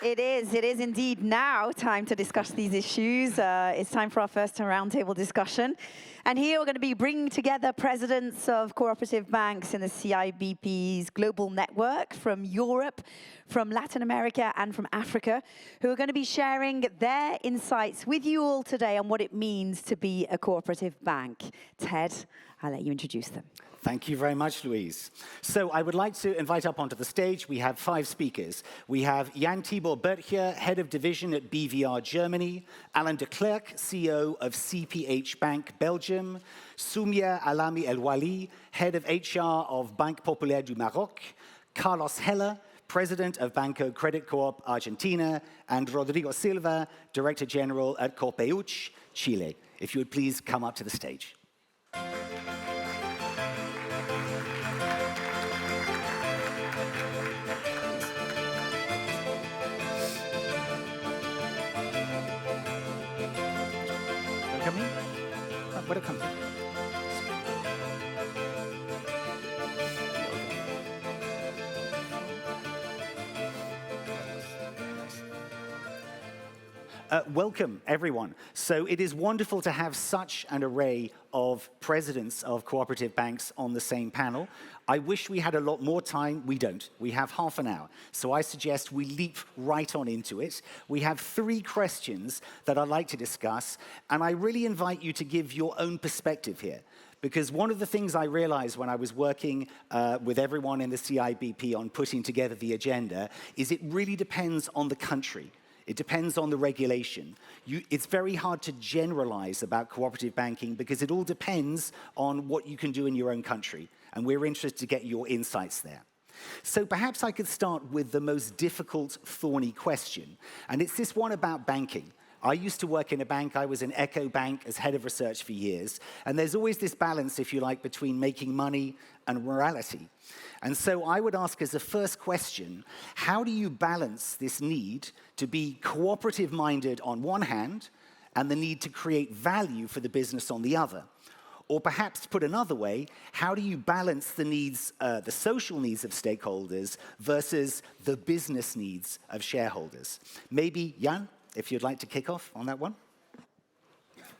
It is indeed now time to discuss these issues. It's time for our first roundtable discussion. And here we're going to be bringing together presidents of cooperative banks in the CIBP's global network from Europe, from Latin America and from Africa, who are going to be sharing their insights with you all today on what it means to be a cooperative bank. Ted, I'll let you introduce them. Thank you very much, Louise. So I would like to invite up onto the stage, we have 5 speakers. We have Jan Tibor Böttcher, Head of Division at BVR Germany, Alain de Klerk, CEO of CPH Bank Belgium, Soumia Alami El Wali, Head of HR of Banque Populaire du Maroc, Carlos Heller, President of Banco Credit Corp Argentina, and Rodrigo Silva, Director General at Corpeuch, Chile. If you would please come up to the stage. Welcome. Welcome, everyone. So it is wonderful to have such an array of presidents of cooperative banks on the same panel. I wish we had a lot more time. We don't. We have half an hour. So I suggest we leap right on into it. We have 3 questions that I'd like to discuss, and I really invite you to give your own perspective here. Because one of the things I realized when I was working with everyone in the CIBP on putting together the agenda is it really depends on the country. It depends on the regulation. It's very hard to generalize about cooperative banking because it all depends on what you can do in your own country. And we're interested to get your insights there. So perhaps I could start with the most difficult, thorny question. And it's this one about banking. I used to work in a bank. I was in Echo Bank as head of research for years. And there's always this balance, if you like, between making money and morality. And so I would ask as a first question, how do you balance this need to be cooperative-minded on one hand and the need to create value for the business on the other? Or perhaps put another way, how do you balance the needs, the social needs of stakeholders versus the business needs of shareholders? Maybe, Jan, if you'd like to kick off on that one.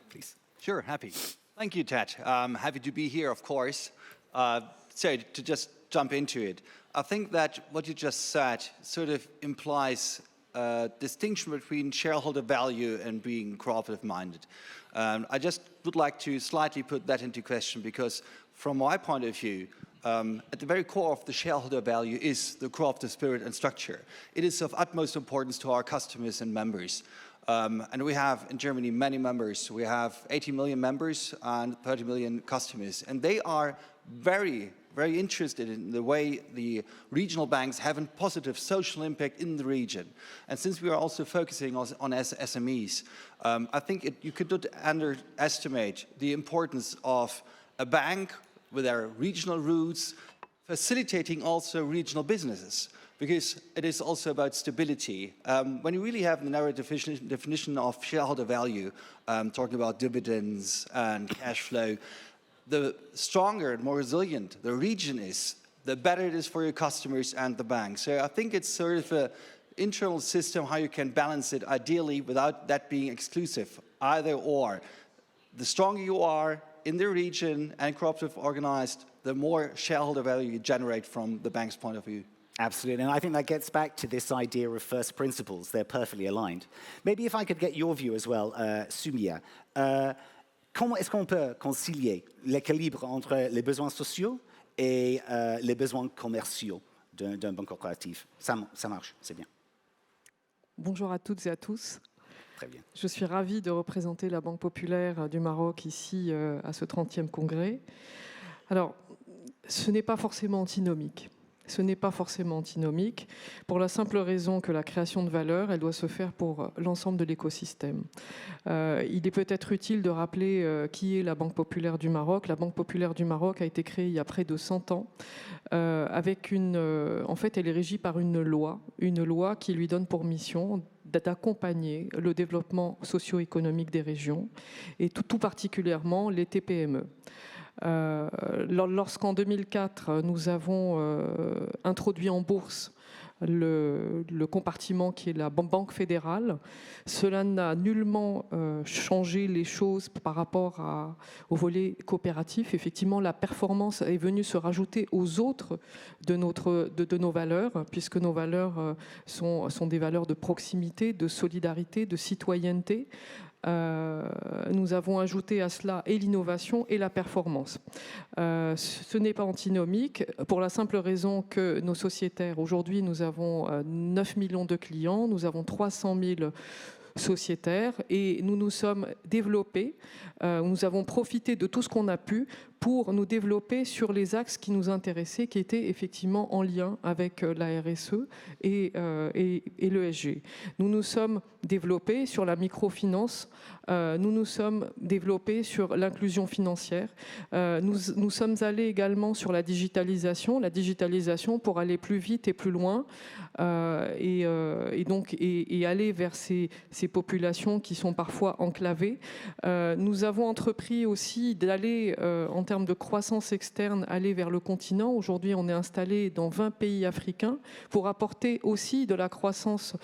Please. Sure, happy. Thank you, Ted. Happy to be here, of course. So to just jump into it, I think that what you just said sort of implies a distinction between shareholder value and being cooperative-minded. I just would like to slightly put that into question because from my point of view, at the very core of the shareholder value is the cooperative spirit and structure. It is of utmost importance to our customers and members. And we have in Germany many members. We have 80 million members and 30 million customers. And they are very interested in the way the regional banks have a positive social impact in the region. And since we are also focusing on SMEs, I think you could not underestimate the importance of a bank with our regional roots, facilitating also regional businesses, because it is also about stability. When you really have the narrow definition of shareholder value, talking about dividends and cash flow, the stronger and more resilient the region is, the better it is for your customers and the bank. So I think it's sort of an internal system how you can balance it ideally without that being exclusive, either or. The stronger you are in the region and cooperative organized, the more shareholder value you generate from the bank's point of view. Absolutely, and I think that gets back to this idea of first principles. They're perfectly aligned. Maybe if I could get your view as well, Soumia. Comment est-ce qu'on peut concilier l'équilibre entre les besoins sociaux et les besoins commerciaux d'un banque corporatif? Ça marche, c'est bien. Bonjour à toutes et à tous. Très bien. Je suis ravie de représenter la Banque populaire du Maroc ici à ce 30e congrès. Alors, ce n'est pas forcément antinomique. Ce n'est pas forcément antinomique pour la simple raison que la création de valeur, elle doit se faire pour l'ensemble de l'écosystème. Il est peut-être utile de rappeler qui est la Banque populaire du Maroc. La Banque populaire du Maroc a été créée il y a près de 100 ans. En fait, elle est régie par une loi qui lui donne pour mission d'accompagner le développement socio-économique des régions et tout particulièrement les TPME. Lorsqu'en 2004, nous avons introduit en bourse le compartiment qui est la Banque fédérale. Cela n'a nullement changé les choses par rapport au volet coopératif. Effectivement, la performance est venue se rajouter aux autres de nos valeurs, puisque nos valeurs sont des valeurs de proximité, de solidarité, de citoyenneté. Nous avons ajouté à cela et l'innovation et la performance. Ce n'est pas antinomique pour la simple raison que nos sociétaires, aujourd'hui nous avons 9 millions de clients, nous avons 300 000 sociétaires et nous nous sommes développés, nous avons profité de tout ce qu'on a pu pour nous développer sur les axes qui nous intéressaient, qui étaient effectivement en lien avec la RSE et l'ESG. Nous nous sommes développés sur la microfinance, nous nous sommes développés sur l'inclusion financière, nous sommes allés également sur la digitalisation pour aller plus vite et plus loin et aller vers ces populations qui sont parfois enclavées. Nous avons entrepris aussi d'aller, en termes de croissance externe, aller vers le continent. Aujourd'hui, on est installé dans 20 pays africains pour apporter aussi de la croissance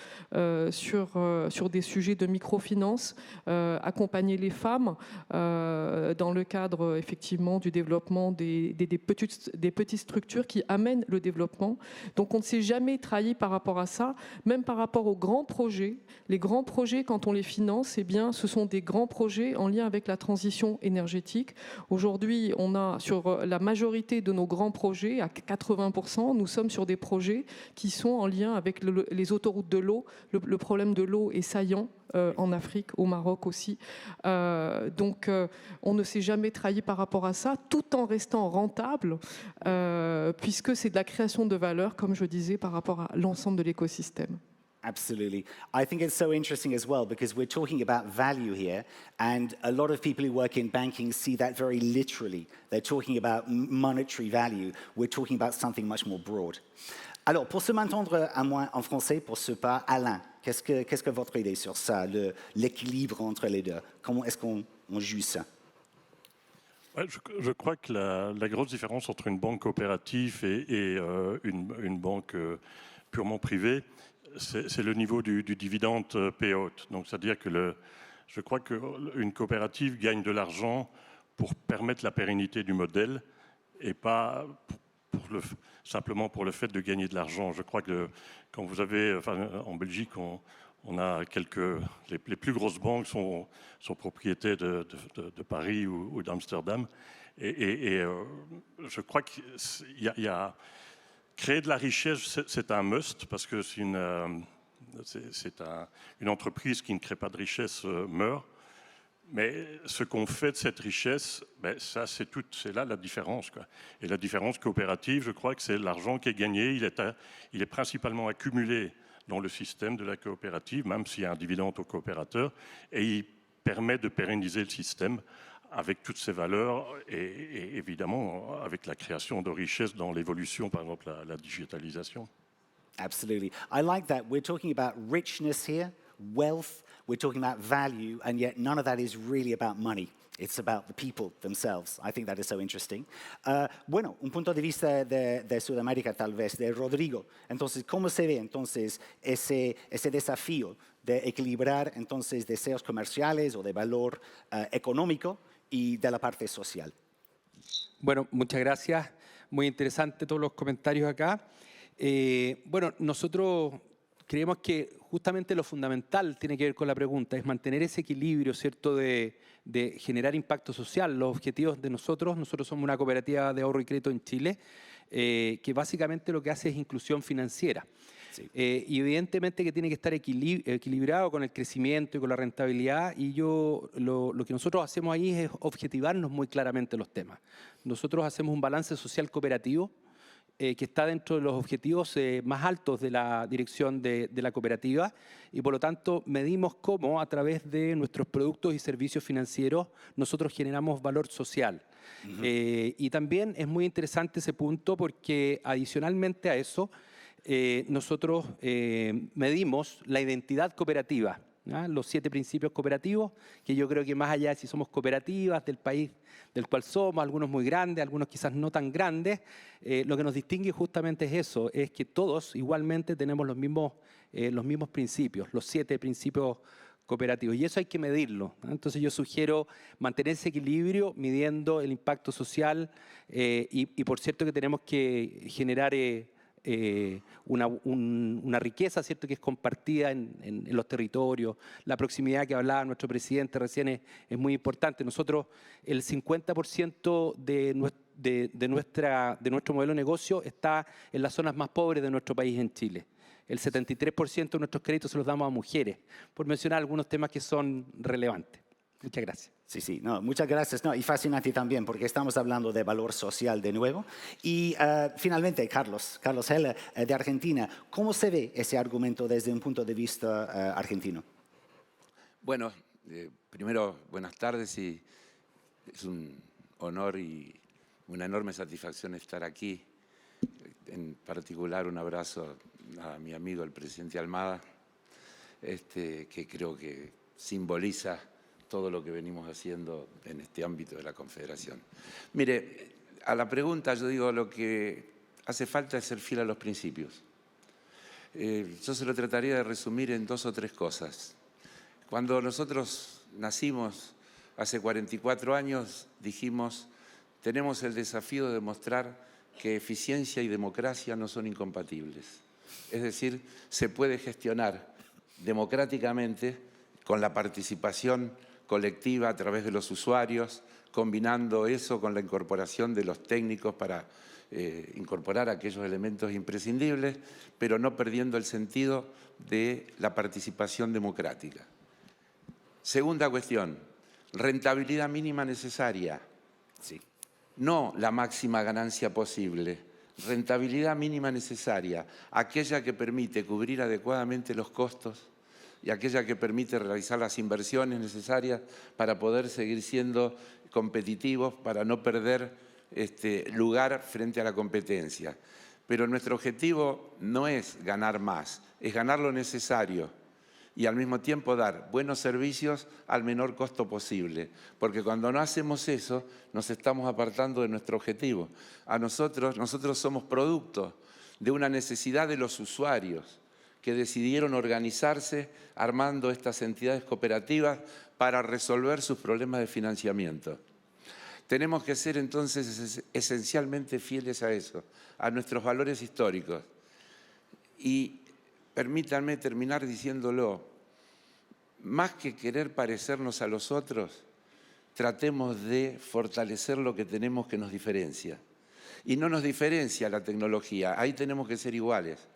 sur des sujets de microfinance, accompagner les femmes dans le cadre effectivement du développement des petites structures qui amènent le développement. Donc on ne s'est jamais trahi par rapport à ça, même par rapport aux grands projets. Les grands projets, quand on les finance, eh bien, ce sont des grands projets en lien avec la transition énergétique. Aujourd'hui, on a sur la majorité de nos grands projets, à 80%, nous sommes sur des projets qui sont en lien avec les autoroutes de l'eau. Le problème de l'eau est saillant en Afrique, au Maroc aussi. Donc, on ne s'est jamais trahi par rapport à ça, tout en restant rentable, puisque c'est de la création de valeur, comme je disais, par rapport à l'ensemble de l'écosystème. Absolutely. I think it's so interesting as well because we're talking about value here, and a lot of people who work in banking see that very literally. They're talking about monetary value. We're talking about something much more broad. Alors, pour se m'entendre à moi en français, pour ce pas, Alain, qu'est-ce que votre idée sur ça, l'équilibre entre les deux? Comment est-ce qu'on juge ça? Ouais, je crois que la grosse différence entre une banque coopérative et une banque purement privée, c'est le niveau du dividende payout. Donc, c'est-à-dire que je crois qu'une coopérative gagne de l'argent pour permettre la pérennité du modèle et pas simplement pour le fait de gagner de l'argent. Je crois que quand vous avez, en Belgique, on a les plus grosses banques sont propriétés de Paris ou d'Amsterdam. Et je crois qu'il y a créer de la richesse, c'est un must, parce que une entreprise qui ne crée pas de richesse meurt. Mais ce qu'on fait de cette richesse, ça, c'est là la différence, quoi. Et la différence coopérative, je crois que c'est l'argent qui est gagné, il est principalement accumulé dans le système de la coopérative, même s'il y a un dividende au coopérateur, et il permet de pérenniser le système avec toutes ces valeurs et évidemment avec la création de richesses dans l'évolution, par exemple la digitalisation. Absolutely. I like that. We're talking about richness here, wealth, we're talking about value, and yet none of that is really about money. It's about the people themselves. I think that is so interesting. Bueno, un punto de vista de Sudamérica tal vez, de Rodrigo. Entonces, ¿cómo se ve entonces ese desafío de equilibrar entonces deseos comerciales o de valor económico y de la parte social? Bueno, muchas gracias. Muy interesante todos los comentarios acá. Bueno, nosotros creemos que justamente lo fundamental tiene que ver con la pregunta, es mantener ese equilibrio, ¿cierto?, de generar impacto social. Los objetivos de nosotros somos una cooperativa de ahorro y crédito en Chile, que básicamente lo que hace es inclusión financiera. Sí. Y evidentemente que tiene que estar equilibrado con el crecimiento y con la rentabilidad, y lo que nosotros hacemos ahí es objetivarnos muy claramente los temas. Nosotros hacemos un balance social cooperativo que está dentro de los objetivos más altos de la dirección de la cooperativa, y por lo tanto medimos cómo a través de nuestros productos y servicios financieros nosotros generamos valor social. Y también es muy interesante ese punto porque adicionalmente a eso nosotros medimos la identidad cooperativa. ¿ya? Los 7 principios cooperativos, que yo creo que más allá de si somos cooperativas del país del cual somos, algunos muy grandes, algunos quizás no tan grandes, lo que nos distingue justamente es eso, es que todos igualmente tenemos los mismos principios, los 7 principios cooperativos, y eso hay que medirlo, ¿no? Entonces yo sugiero mantener ese equilibrio midiendo el impacto social y por cierto que tenemos que generar una riqueza, ¿cierto?, que es compartida en los territorios. La proximidad que hablaba nuestro presidente recién es muy importante. Nosotros, el 50% de nuestro modelo de negocio está en las zonas más pobres de nuestro país en Chile. El 73% de nuestros créditos se los damos a mujeres, por mencionar algunos temas que son relevantes. Muchas gracias. Sí, sí, no, muchas gracias. No, y fascinante también, porque estamos hablando de valor social de nuevo. Y finalmente, Carlos Heller, de Argentina, ¿cómo se ve ese argumento desde un punto de vista argentino? Bueno, primero, buenas tardes y es un honor y una enorme satisfacción estar aquí. En particular, un abrazo a mi amigo, el presidente Almada, que creo que simboliza todo lo que venimos haciendo en este ámbito de la Confederación. Mire, a la pregunta yo digo lo que hace falta es ser fiel a los principios. Yo se lo trataría de resumir en 2 o 3 cosas. Cuando nosotros nacimos hace 44 años, dijimos, tenemos el desafío de demostrar que eficiencia y democracia no son incompatibles. Es decir, se puede gestionar democráticamente con la participación colectiva a través de los usuarios, combinando eso con la incorporación de los técnicos para incorporar aquellos elementos imprescindibles, pero no perdiendo el sentido de la participación democrática. Segunda cuestión, rentabilidad mínima necesaria. Sí. No la máxima ganancia posible, rentabilidad mínima necesaria, aquella que permite cubrir adecuadamente los costos y aquella que permite realizar las inversiones necesarias para poder seguir siendo competitivos, para no perder lugar frente a la competencia. Pero nuestro objetivo no es ganar más, es ganar lo necesario y al mismo tiempo dar buenos servicios al menor costo posible. Porque cuando no hacemos eso, nos estamos apartando de nuestro objetivo. Nosotros somos producto de una necesidad de los usuarios que decidieron organizarse armando estas entidades cooperativas para resolver sus problemas de financiamiento. Tenemos que ser entonces esencialmente fieles a eso, a nuestros valores históricos. Y permítanme terminar diciéndolo, más que querer parecernos a los otros, tratemos de fortalecer lo que tenemos que nos diferencia. Y no nos diferencia la tecnología, ahí tenemos que ser iguales.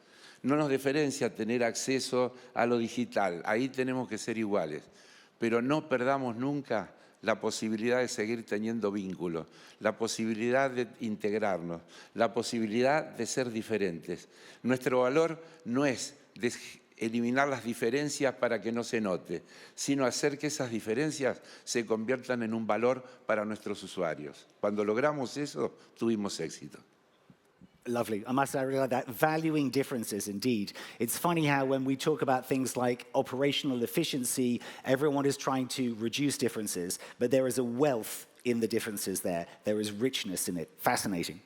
No nos diferencia tener acceso a lo digital, ahí tenemos que ser iguales. Pero no perdamos nunca la posibilidad de seguir teniendo vínculos, la posibilidad de integrarnos, la posibilidad de ser diferentes. Nuestro valor no es eliminar las diferencias para que no se note, sino hacer que esas diferencias se conviertan en un valor para nuestros usuarios. Cuando logramos eso, tuvimos éxito. Lovely. I must realize that valuing differences, indeed. It's funny how when we talk about things like operational efficiency, everyone is trying to reduce differences, but there is a wealth in the differences there. There is richness in it. Fascinating.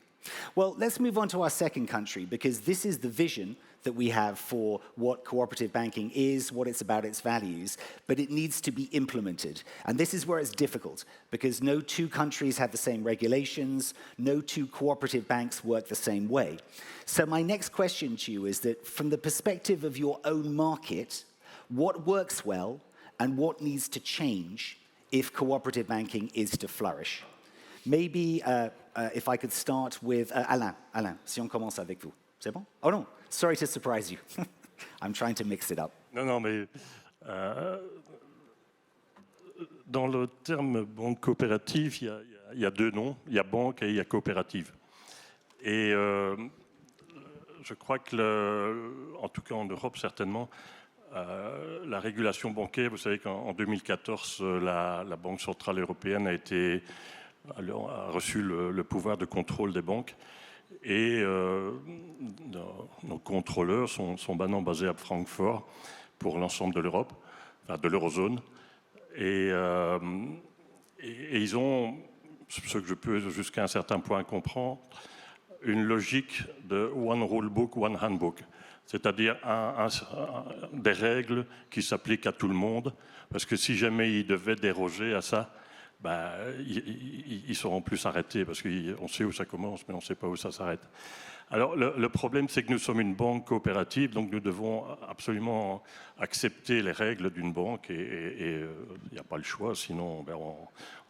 Well, let's move on to our second country, because this is the vision that we have for what cooperative banking is, what it's about, its values, but it needs to be implemented. And this is where it's difficult, because no 2 countries have the same regulations, no 2 cooperative banks work the same way. So my next question to you is that from the perspective of your own market, what works well and what needs to change if cooperative banking is to flourish? Maybe if I could start with Alain. Alain, si on commence avec vous. C'est bon? Oh non, sorry to surprise you. I'm trying to mix it up. Non, mais dans le terme banque coopérative, il y a 2 noms. Il y a banque et il y a coopérative. Et je crois que, en tout cas en Europe certainement, la régulation bancaire, vous savez qu'en 2014, la Banque centrale européenne a reçu le pouvoir de contrôle des banques. Et nos contrôleurs sont maintenant basés à Francfort pour l'ensemble de l'Europe. de l'eurozone. Et ils ont, ce que je peux jusqu'à un certain point comprendre, une logique de one rule book, one handbook, c'est-à-dire des règles qui s'appliquent à tout le monde, parce que si jamais ils devaient déroger à ça, ben, ils ne sauront plus s'arrêter, parce qu'on sait où ça commence, mais on ne sait pas où ça s'arrête. Alors le problème, c'est que nous sommes une banque coopérative, donc nous devons absolument accepter les règles d'une banque, et il n'y a pas le choix, sinon ben,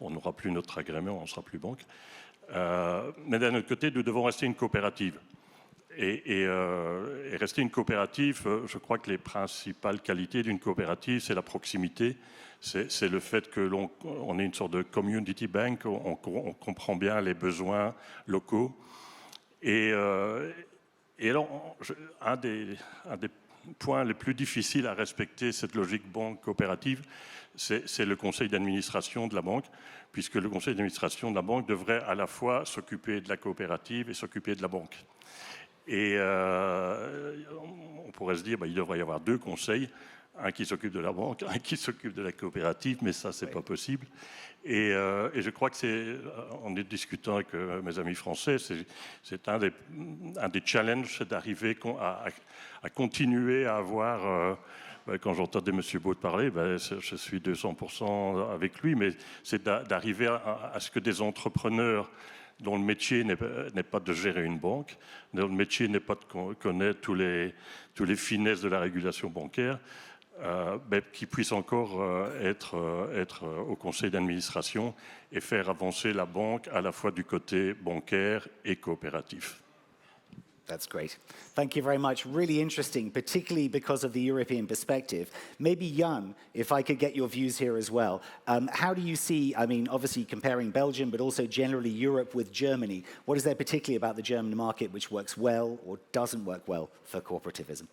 on n'aura plus notre agrément, on ne sera plus banque. Mais d'un autre côté, nous devons rester une coopérative. Et rester une coopérative, je crois que les principales qualités d'une coopérative, c'est la proximité, c'est le fait que l'on est une sorte de community bank, on comprend bien les besoins locaux. Et alors, un des points les plus difficiles à respecter cette logique banque coopérative, c'est le conseil d'administration de la banque, puisque le conseil d'administration de la banque devrait à la fois s'occuper de la coopérative et s'occuper de la banque. Et on pourrait se dire qu'il devrait y avoir deux conseils, un qui s'occupe de la banque, un qui s'occupe de la coopérative, mais ça, c'est pas possible. Et je crois que en discutant avec mes amis français, c'est un des challenges, c'est d'arriver à continuer à avoir... quand j'entendais M. Baud parler, je suis 200% avec lui, mais c'est d'arriver à ce que des entrepreneurs dont le métier n'est pas de gérer une banque, dont le métier n'est pas de connaître tous les finesses de la régulation bancaire, qui puissent encore être au conseil d'administration et faire avancer la banque à la fois du côté bancaire et coopératif. That's great. Thank you very much. Really interesting, particularly because of the European perspective. Maybe, Jan, if I could get your views here as well. How do you see, I mean, obviously comparing Belgium, but also generally Europe with Germany, what is there particularly about the German market which works well or doesn't work well for cooperativism?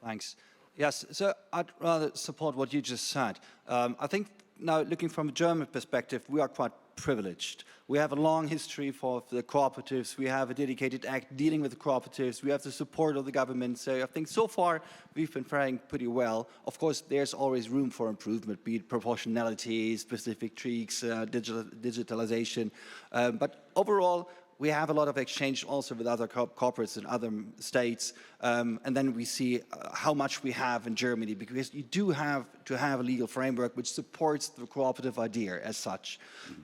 Thanks. Yes, so I'd rather support what you just said. I think now, looking from a German perspective, we are quite privileged. We have a long history for the cooperatives. We have a dedicated act dealing with the cooperatives. We have the support of the government. So I think so far we've been faring pretty well. Of course, there's always room for improvement, be it proportionality, specific tweaks, digitalization. But overall, we have a lot of exchange also with other corporates in other states. And then we see how much we have in Germany, because you do have to have a legal framework which supports the cooperative idea as such.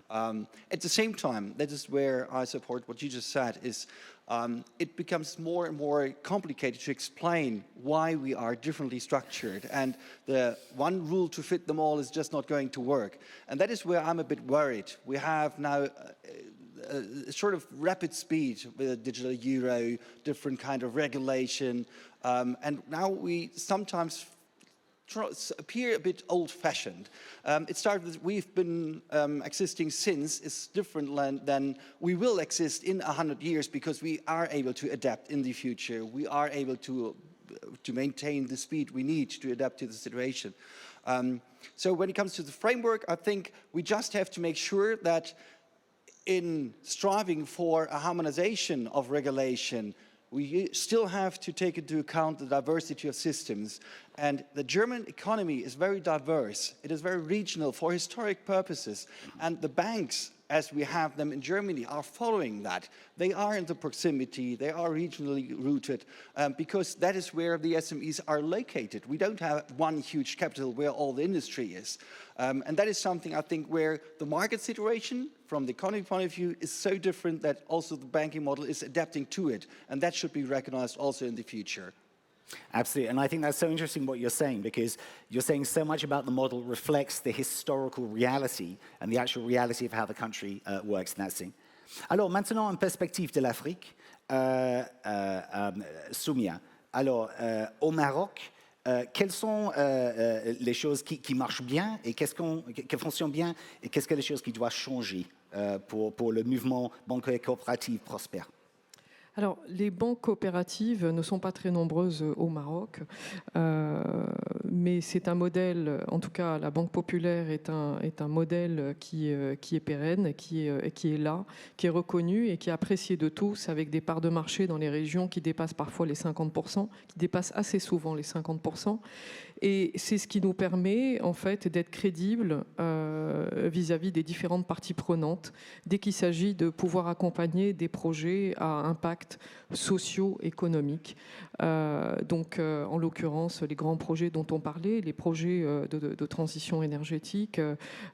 At the same time, that is where I support what you just said, is it becomes more and more complicated to explain why we are differently structured. And the one rule to fit them all is just not going to work. And that is where I'm a bit worried. We have now a sort of rapid speed with a digital euro, different kind of regulation, and now we sometimes appear a bit old-fashioned. It started with we've been existing since is different than we will exist in 100 years, because we are able to adapt in the future. We are able to maintain the speed we need to adapt to the situation. So when it comes to the framework, I think we just have to make sure that in striving for a harmonization of regulation, we still have to take into account the diversity of systems. And the German economy is very diverse. It is very regional for historic purposes. And the banks, as we have them in Germany, are following that. They are in the proximity, they are regionally rooted, because that is where the SMEs are located. We don't have one huge capital where all the industry is. And that is something, I think, where the market situation from the economic point of view is so different that also the banking model is adapting to it. And that should be recognized also in the future. Absolutely, and I think that's so interesting what you're saying, because you're saying so much about the model reflects the historical reality and the actual reality of how the country works in that sense. Alors maintenant, en perspective de l'Afrique, Soumia, alors au Maroc, quelles sont les choses qui marchent bien et qui fonctionnent bien, et qu'est-ce que les choses qui doivent changer pour le mouvement bancaire coopératif prospère? Alors, les banques coopératives ne sont pas très nombreuses au Maroc, mais c'est un modèle, en tout cas la Banque populaire est un modèle qui est pérenne, qui est là, qui est reconnu et qui est apprécié de tous, avec des parts de marché dans les régions qui dépassent parfois les 50%, qui dépassent assez souvent les 50%. Et c'est ce qui nous permet en fait d'être crédibles vis-à-vis des différentes parties prenantes dès qu'il s'agit de pouvoir accompagner des projets à impact socio-économique. En l'occurrence, les grands projets dont on parlait, les projets de transition énergétique,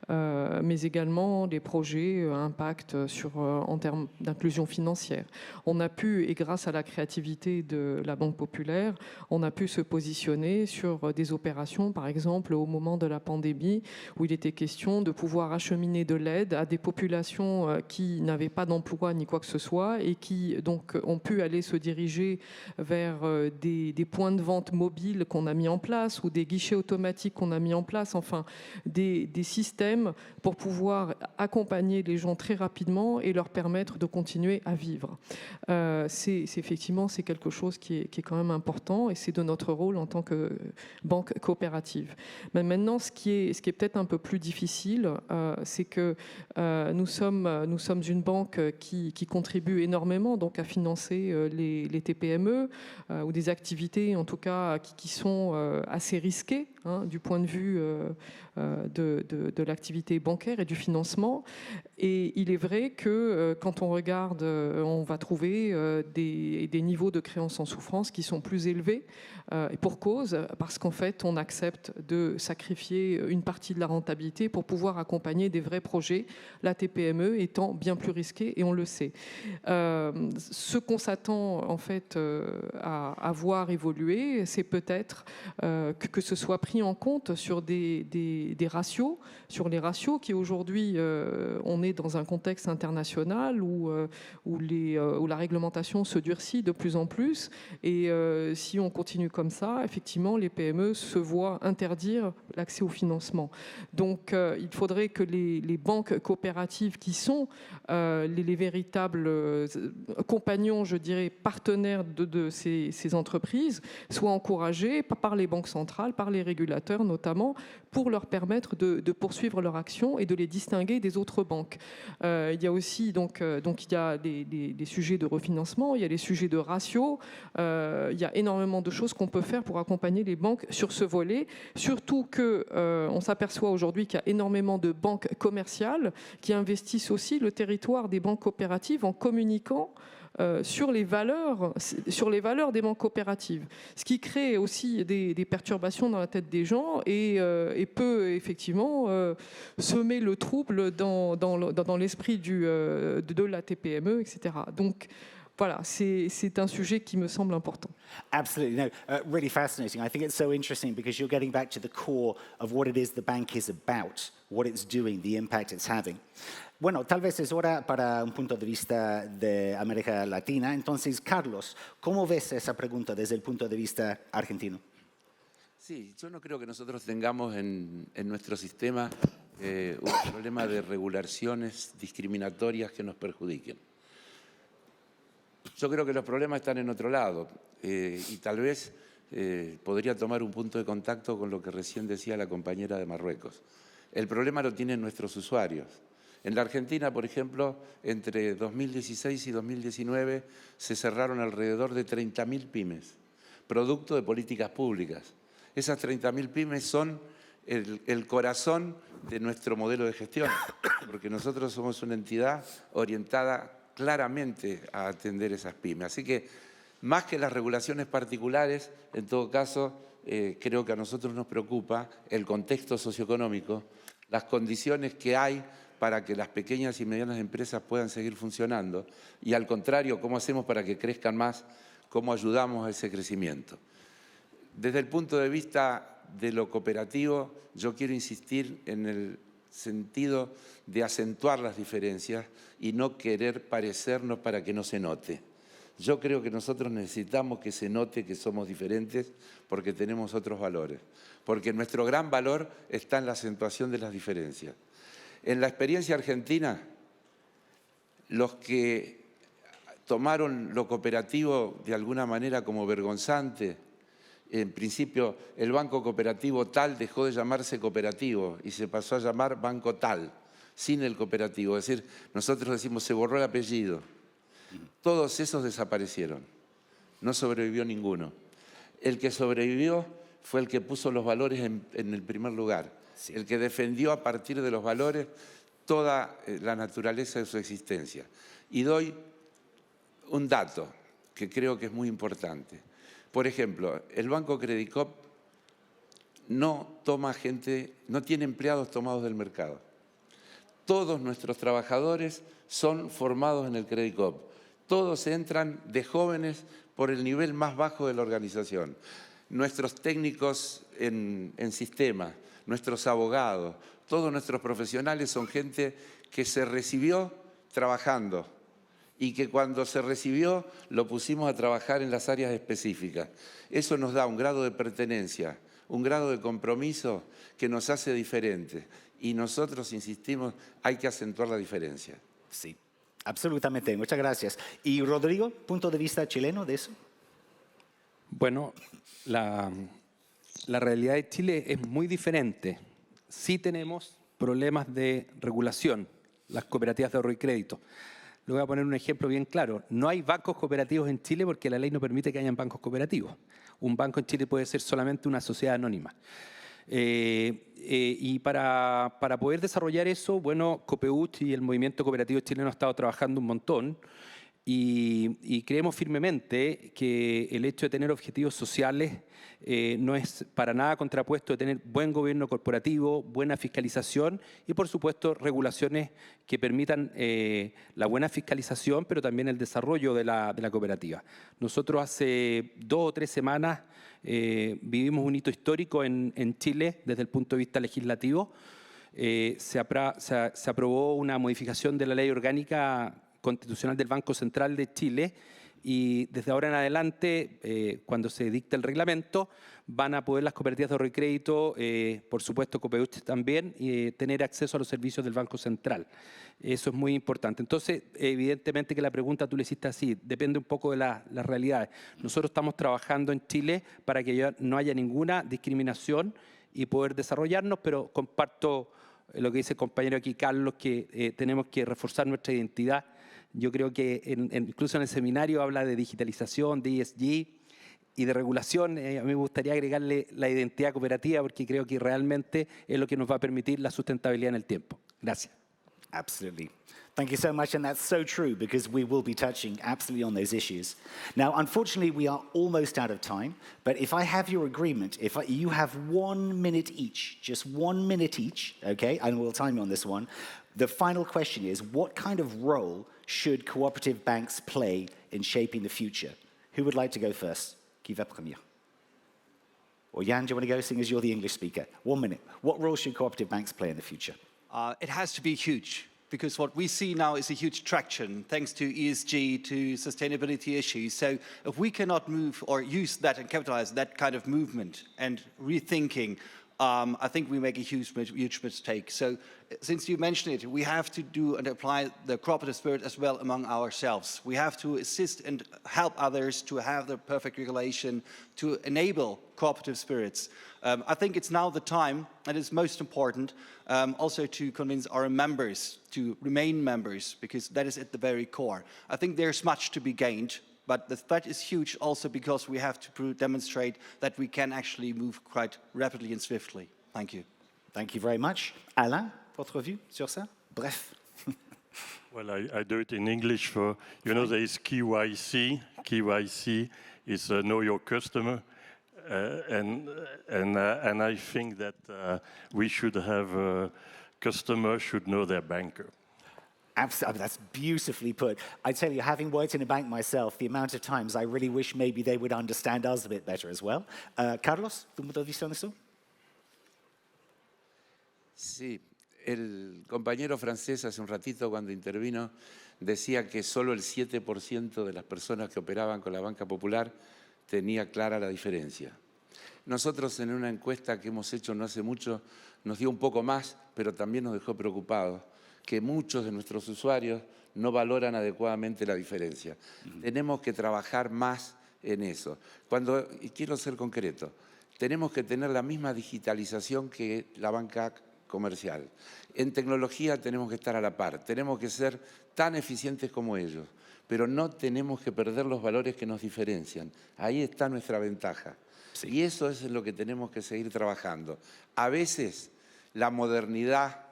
mais également des projets à impact en termes d'inclusion financière. On a pu, et grâce à la créativité de la Banque populaire, on a pu se positionner sur des opérations, par exemple au moment de la pandémie, où il était question de pouvoir acheminer de l'aide à des populations qui n'avaient pas d'emploi ni quoi que ce soit et qui donc ont pu aller se diriger vers des points de vente mobiles qu'on a mis en place ou des guichets automatiques qu'on a mis en place, enfin des systèmes pour pouvoir accompagner les gens très rapidement et leur permettre de continuer à vivre. Effectivement, c'est quelque chose qui est quand même important et c'est de notre rôle en tant que banque coopérative. Mais maintenant, ce qui est peut-être un peu plus difficile, c'est que nous sommes une banque qui contribue énormément donc, à financer les TPME ou des activités en tout cas qui sont assez risquées du point de vue de l'activité bancaire et du financement. Et il est vrai que quand on regarde, on va trouver des niveaux de créances en souffrance qui sont plus élevés et pour cause, parce qu'en fait, on accepte de sacrifier une partie de la rentabilité pour pouvoir accompagner des vrais projets, la TPME étant bien plus risquée, et on le sait. Ce qu'on s'attend en fait à voir évoluer, c'est peut-être que ce soit pris en compte sur des ratios, sur les ratios qui aujourd'hui, on est dans un contexte international où la réglementation se durcit de plus en plus. Et si on continue comme ça, effectivement, les PME se voient interdire l'accès au financement. Donc, il faudrait que les banques coopératives qui sont les véritables compagnons, je dirais, partenaires de ces entreprises, soient encouragées par les banques centrales, par les régulateurs notamment, pour leur permettre de poursuivre leur action et de les distinguer des autres banques. Il y a aussi donc il y a des sujets de refinancement, il y a les sujets de ratio, il y a énormément de choses qu'on peut faire pour accompagner les banques sur ce volet, surtout qu'on s'aperçoit aujourd'hui qu'il y a énormément de banques commerciales qui investissent aussi le territoire des banques coopératives en communiquant sur les valeurs des banques coopératives, ce qui crée aussi des perturbations dans la tête des gens et peut effectivement semer le trouble dans l'esprit de la TPME, etc. Donc voilà, c'est un sujet qui me semble important. Absolutely, no, really fascinating. I think it's so interesting because you're getting back to the core of what it is the bank is about, what it's doing, the impact it's having. Bueno, tal vez es hora para un punto de vista de América Latina. Entonces, Carlos, ¿cómo ves esa pregunta desde el punto de vista argentino? Sí, yo no creo que nosotros tengamos en nuestro sistema un problema de regulaciones discriminatorias que nos perjudiquen. Yo creo que los problemas están en otro lado y tal vez podría tomar un punto de contacto con lo que recién decía la compañera de Marruecos. El problema lo tienen nuestros usuarios. En la Argentina, por ejemplo, entre 2016 y 2019 se cerraron alrededor de 30.000 pymes, producto de políticas públicas. Esas 30.000 pymes son el corazón de nuestro modelo de gestión, porque nosotros somos una entidad orientada claramente a atender esas pymes. Así que, más que las regulaciones particulares, en todo caso, creo que a nosotros nos preocupa el contexto socioeconómico, las condiciones que hay para que las pequeñas y medianas empresas puedan seguir funcionando y, al contrario, cómo hacemos para que crezcan más, cómo ayudamos a ese crecimiento. Desde el punto de vista de lo cooperativo, yo quiero insistir en el sentido de acentuar las diferencias y no querer parecernos para que no se note. Yo creo que nosotros necesitamos que se note que somos diferentes porque tenemos otros valores, porque nuestro gran valor está en la acentuación de las diferencias. En la experiencia argentina, los que tomaron lo cooperativo de alguna manera como vergonzante. En principio, el Banco Cooperativo Tal dejó de llamarse cooperativo y se pasó a llamar Banco Tal, sin el cooperativo. Es decir, nosotros decimos, se borró el apellido. Todos esos desaparecieron. No sobrevivió ninguno. El que sobrevivió fue el que puso los valores en el primer lugar. Sí. El que defendió a partir de los valores toda la naturaleza de su existencia. Y doy un dato que creo que es muy importante. Por ejemplo, el Banco Credicop no toma gente, no tiene empleados tomados del mercado. Todos nuestros trabajadores son formados en el Credicop. Todos entran de jóvenes por el nivel más bajo de la organización. Nuestros técnicos en sistema, nuestros abogados, todos nuestros profesionales son gente que se recibió trabajando y que cuando se recibió lo pusimos a trabajar en las áreas específicas. Eso nos da un grado de pertenencia, un grado de compromiso que nos hace diferentes. Y nosotros insistimos, hay que acentuar la diferencia. Sí, absolutamente. Muchas gracias. Y Rodrigo, punto de vista chileno de eso. Bueno, la realidad de Chile es muy diferente. Sí tenemos problemas de regulación, las cooperativas de ahorro y crédito. Le voy a poner un ejemplo bien claro. No hay bancos cooperativos en Chile porque la ley no permite que hayan bancos cooperativos. Un banco en Chile puede ser solamente una sociedad anónima. Y para poder desarrollar eso, bueno, Copeuch y el movimiento cooperativo chileno ha estado trabajando un montón y creemos firmemente que el hecho de tener objetivos sociales no es para nada contrapuesto de tener buen gobierno corporativo, buena fiscalización y, por supuesto, regulaciones que permitan la buena fiscalización, pero también el desarrollo de la cooperativa. Nosotros hace 2 o 3 semanas vivimos un hito histórico en Chile desde el punto de vista legislativo. Se aprobó una modificación de la ley orgánica constitucional del Banco Central de Chile y desde ahora en adelante, cuando se dicte el reglamento, van a poder las cooperativas de ahorro y crédito, por supuesto Copeuch también, tener acceso a los servicios del Banco Central. Eso es muy importante. Entonces, evidentemente que la pregunta tú le hiciste así, depende un poco de las realidades. Nosotros estamos trabajando en Chile para que no haya ninguna discriminación y poder desarrollarnos, pero comparto lo que dice el compañero aquí, Carlos, que tenemos que reforzar nuestra identidad. Yo creo que incluso en el seminario habla de digitalización, de ESG y de regulación. A mí me gustaría agregarle la identidad cooperativa porque creo que realmente es lo que nos va a permitir la sustentabilidad en el tiempo. Gracias. Absolutely. Thank you so much, and that's so true because we will be touching absolutely on those issues. Now, unfortunately, we are almost out of time, but if I have your agreement, you have 1 minute each, just 1 minute each, okay, and we'll time you on this one. The final question is, what kind of role should cooperative banks play in shaping the future? Who would like to go first? Qui va premier? Or Jan, do you want to go, seeing as you're the English speaker? 1 minute. What role should cooperative banks play in the future? It has to be huge, because what we see now is a huge traction thanks to ESG, to sustainability issues. So if we cannot move or use that and capitalize that kind of movement and rethinking, I think we make a huge mistake. So since you mentioned it, we have to do and apply the cooperative spirit as well among ourselves. We have to assist and help others to have the perfect regulation, to enable cooperative spirits. I think it's now the time, and it's most important, also to convince our members to remain members, because that is at the very core. I think there's much to be gained, but the threat is huge also because we have to demonstrate that we can actually move quite rapidly and swiftly. Thank you. Thank you very much. Alain, votre vue sur ça? Bref. Well, I do it in English. For there is KYC. KYC is know your customer, and I think that we should have customers should know their banker. Absolutely, that's beautifully put. I tell you, having worked in a bank myself, the amount of times I really wish maybe they would understand us a bit better as well. Carlos, ¿tu punto de vista en eso? Sí, el compañero francés hace un ratito cuando intervino decía que solo el 7% de las personas que operaban con la banca popular tenía clara la diferencia. Nosotros en una encuesta que hemos hecho no hace mucho nos dio un poco más, pero también nos dejó preocupados, que muchos de nuestros usuarios no valoran adecuadamente la diferencia. Tenemos que trabajar más en eso. Y quiero ser concreto, tenemos que tener la misma digitalización que la banca comercial. En tecnología tenemos que estar a la par, tenemos que ser tan eficientes como ellos, pero no tenemos que perder los valores que nos diferencian. Ahí está nuestra ventaja. Sí. Y eso es lo que tenemos que seguir trabajando. A veces la modernidad,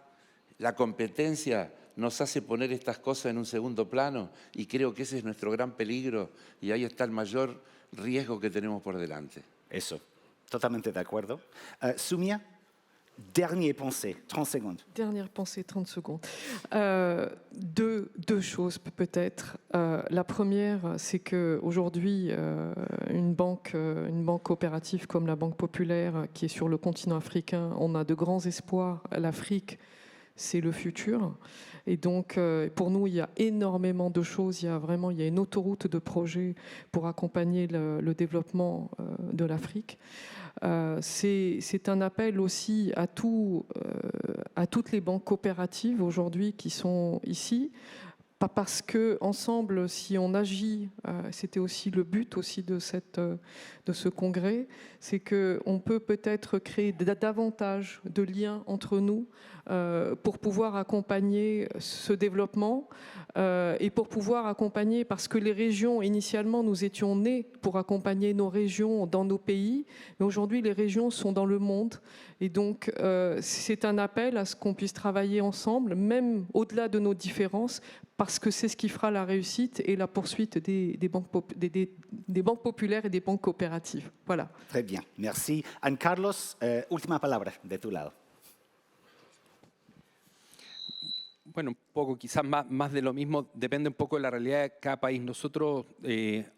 la competencia nos hace poner estas cosas en un segundo plano y creo que ese es nuestro gran peligro y ahí está el mayor riesgo que tenemos por delante. Eso, totalmente de acuerdo. Soumya, dernier pensée, 30 secondes. Dernière pensée, 30 secondes. Deux choses peut-être. La première, c'est qu'aujourd'hui, une banque coopérative comme la Banque Populaire, qui est sur le continent africain, on a de grands espoirs. L'Afrique, c'est le futur. Et donc, pour nous, il y a énormément de choses. Il y a une autoroute de projets pour accompagner le développement de l'Afrique. C'est un appel aussi à toutes les banques coopératives aujourd'hui qui sont ici. Pas parce que ensemble, si on agit, c'était aussi le but aussi de ce congrès, c'est qu'on peut peut-être créer davantage de liens entre nous pour pouvoir accompagner ce développement et pour pouvoir accompagner, parce que les régions, initialement, nous étions nés pour accompagner nos régions dans nos pays, mais aujourd'hui, les régions sont dans le monde. Et donc, c'est un appel à ce qu'on puisse travailler ensemble, même au-delà de nos différences, parce que c'est ce qui fera la réussite et la poursuite des banques populaires et des banques coopératives. Voilà. Très bien, merci. And Carlos, última palabra de tu lado. Bueno, un poco, quizás más de lo mismo, depende un poco de la realidad de cada país. Nosotros,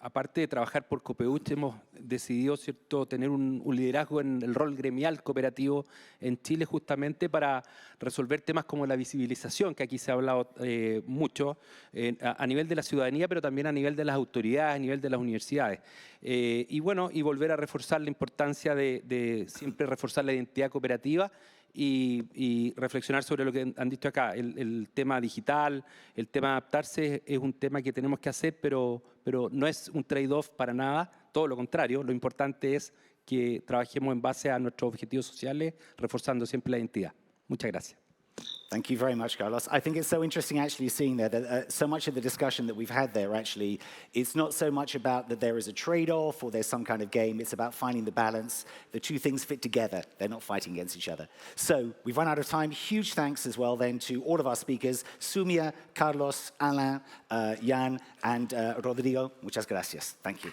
aparte de trabajar por Copeuch, hemos decidido, ¿cierto?, tener un liderazgo en el rol gremial cooperativo en Chile, justamente para resolver temas como la visibilización, que aquí se ha hablado mucho, a nivel de la ciudadanía, pero también a nivel de las autoridades, a nivel de las universidades. Y bueno, y volver a reforzar la importancia de siempre reforzar la identidad cooperativa y reflexionar sobre lo que han dicho acá. El tema digital, el tema adaptarse es un tema que tenemos que hacer, pero no es un trade-off para nada, todo lo contrario. Lo importante es que trabajemos en base a nuestros objetivos sociales, reforzando siempre la identidad. Muchas gracias. Thank you very much, Carlos. I think it's so interesting actually seeing there that so much of the discussion that we've had there actually, it's not so much about that there is a trade-off or there's some kind of game, it's about finding the balance. The two things fit together, they're not fighting against each other. So we've run out of time. Huge thanks as well then to all of our speakers, Soumya, Carlos, Alain, Jan and Rodrigo. Muchas gracias. Thank you.